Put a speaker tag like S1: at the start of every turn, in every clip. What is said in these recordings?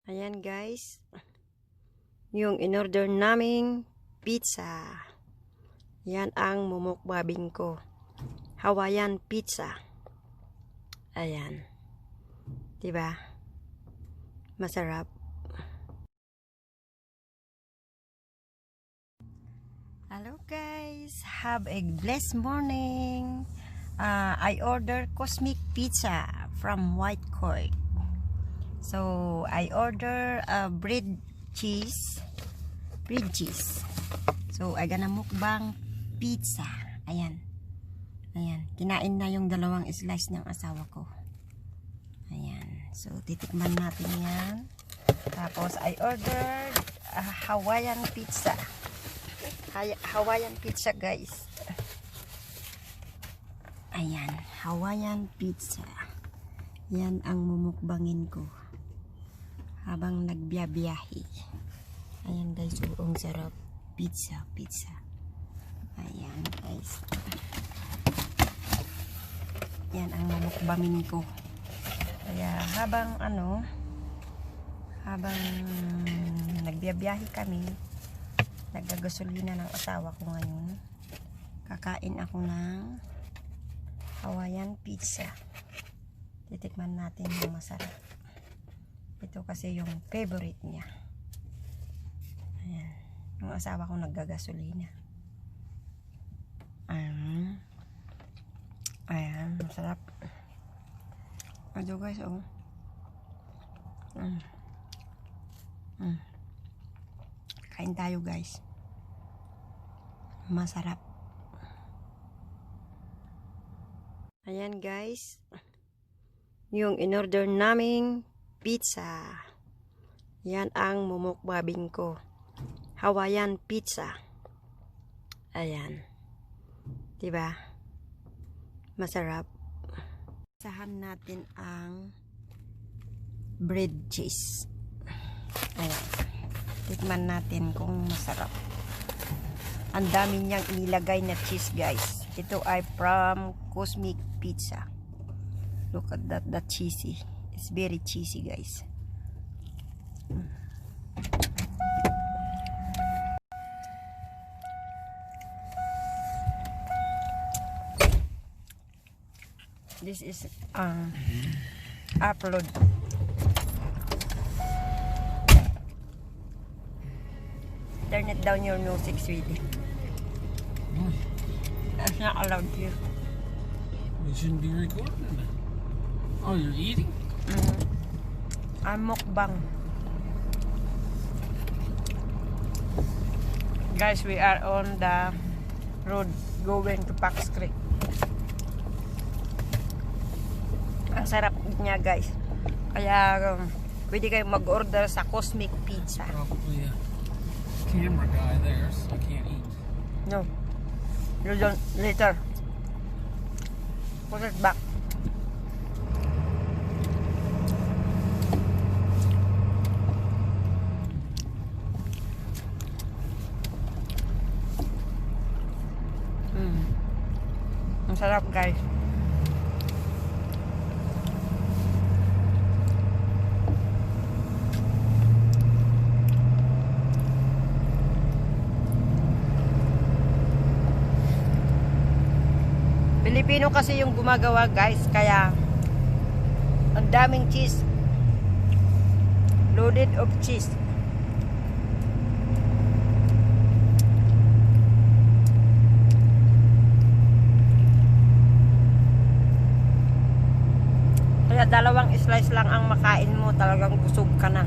S1: Ayan guys, yung in-order naming pizza. Yan ang mumukbabing ko. Hawaiian pizza. Ayan. Diba? Masarap. Hello guys, have a blessed morning. I ordered Cosmic Pizza from White Cork. So I order bread cheese. So I gonna mukbang pizza. Ayan. Kinain na yung dalawang slice ng asawa ko. Ayan. So titikman natin yan. Tapos I ordered Hawaiian pizza. Hawaiian pizza guys. Ayan, Hawaiian pizza. Yan ang mumukbangin ko habang nagbiyabiyahe. Ayan guys, ang sarap. Pizza. Ayan guys. Yan ang mumukbangin ko. Kaya habang nagbiyabiyahe kami, nagagasolina ng asawa ko ngayon, kakain ako ng Hawaiian pizza. Titikman natin yung masarap. Ito kasi yung favorite niya. Ayan. Yung asawa ko naggagasolina. Ayan, masarap. Ito guys, oh. Kain tayo guys. Masarap. Ayan guys, yung in-order naming pizza. Yan ang mumukbabing ko. Hawaiian pizza. Ayan. Diba? Masarap. Sahan natin ang bread cheese. Ayan. Tikman natin kung masarap. Ang dami niyang inilagay na cheese guys. Ito ay from Cosmic Pizza. Look at that cheesy. It's very cheesy guys. This is upload. Turn it down your music, sweetie. That's not allowed here.
S2: You shouldn't be recording. Oh, you're eating?
S1: I'm mukbang. Guys, we are on the road going to Pax Creek. Ang sarap niya guys. Kaya pwede kayong mag-order sa Cosmic Pizza.
S2: Probably a camera guy there, so I can't eat.
S1: No. You don't. Later. Put it back. Ang sarap guys. Pilipino kasi yung gumagawa guys, kaya ang daming cheese, loaded of cheese. Kaya dalawang slice lang ang makain mo, talagang busog ka na.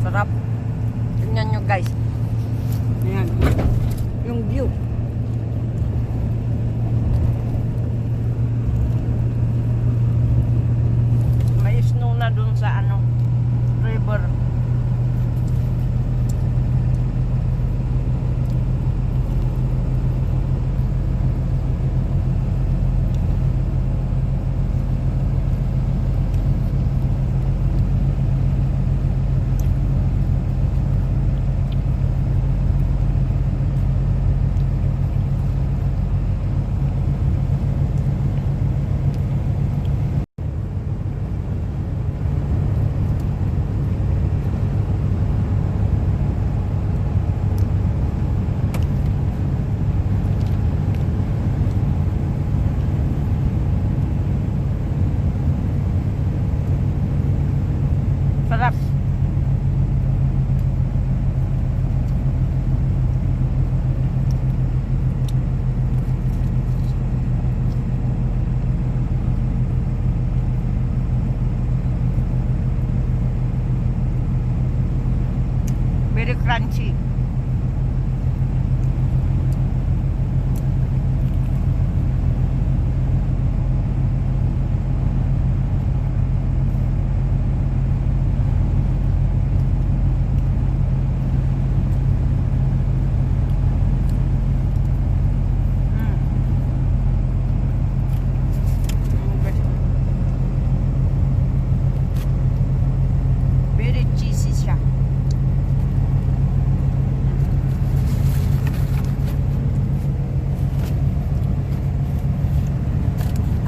S1: Sarap. Tingnan nyo guys. Ayan. Yung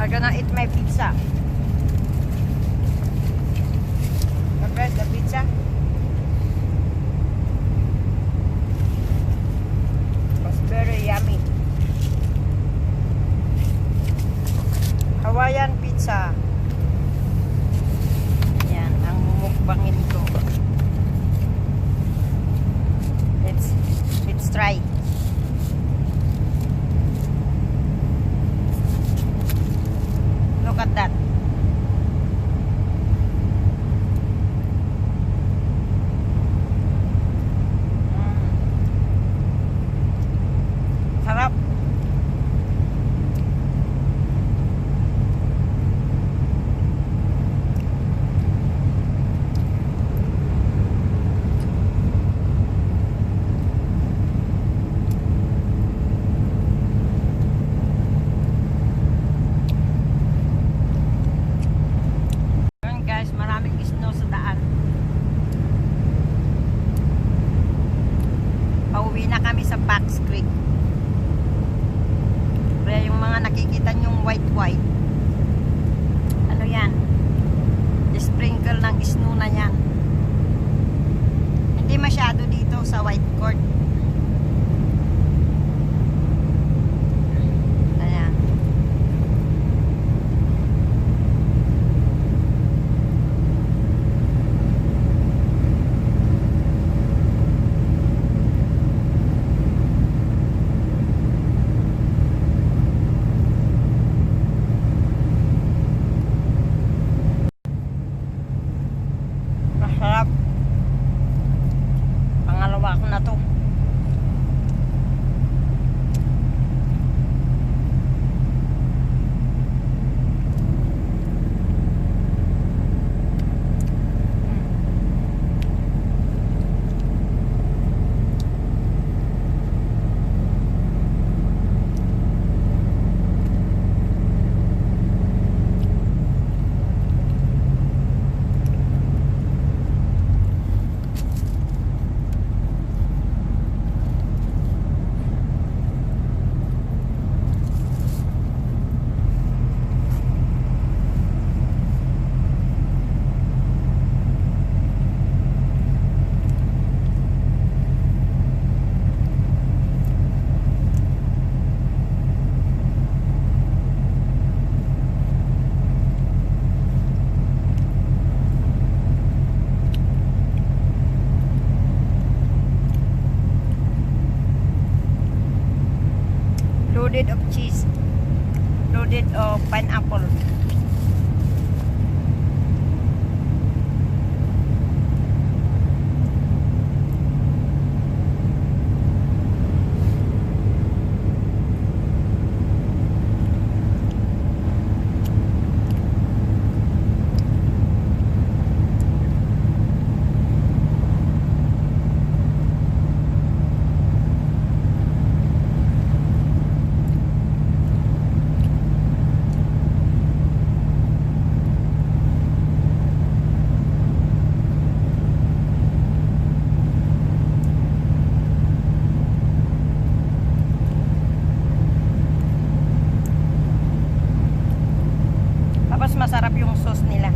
S1: We're gonna eat my pizza. Where's the pizza? It's very yummy. Hawaiian pizza. Yan, ang mumukbangin ko. Let's try. Look at that. Sarap. Ayan guys, maraming snow sa daan. Pauwi na kami sa Pax Creek. Kaya yung mga nakikita nyong white, ano yan? Sprinkle ng snow na yan. Hindi masyado dito sa White Court. Ayan. Masarap. Pangalawa ko na to. Loaded of cheese. Loaded of pineapple. Tapos masarap yung sauce nila.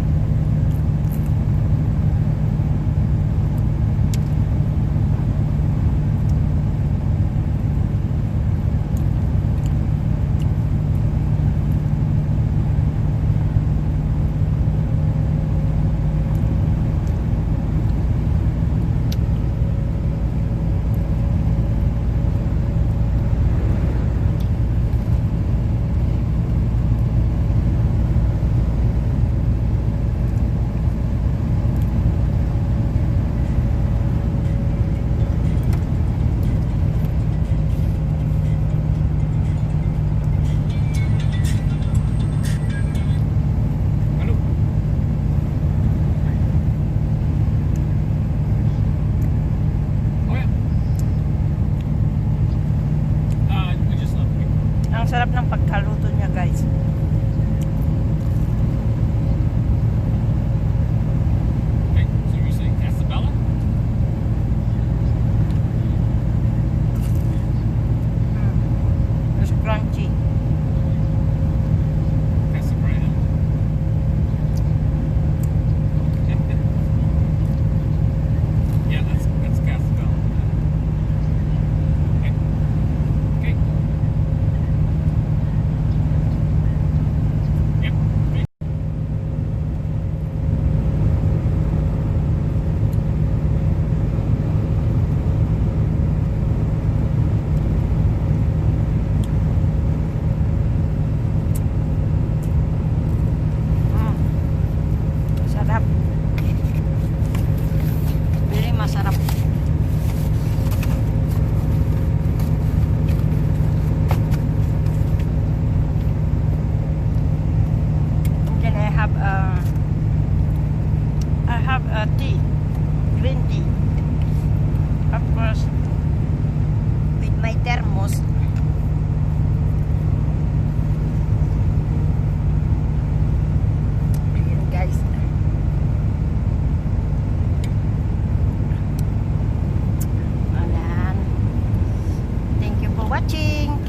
S1: Sarap ng pagkaluto niya, guys.
S2: Okay, so you're saying Casabella?
S1: It's crunchy.
S2: Casabella.
S1: watching.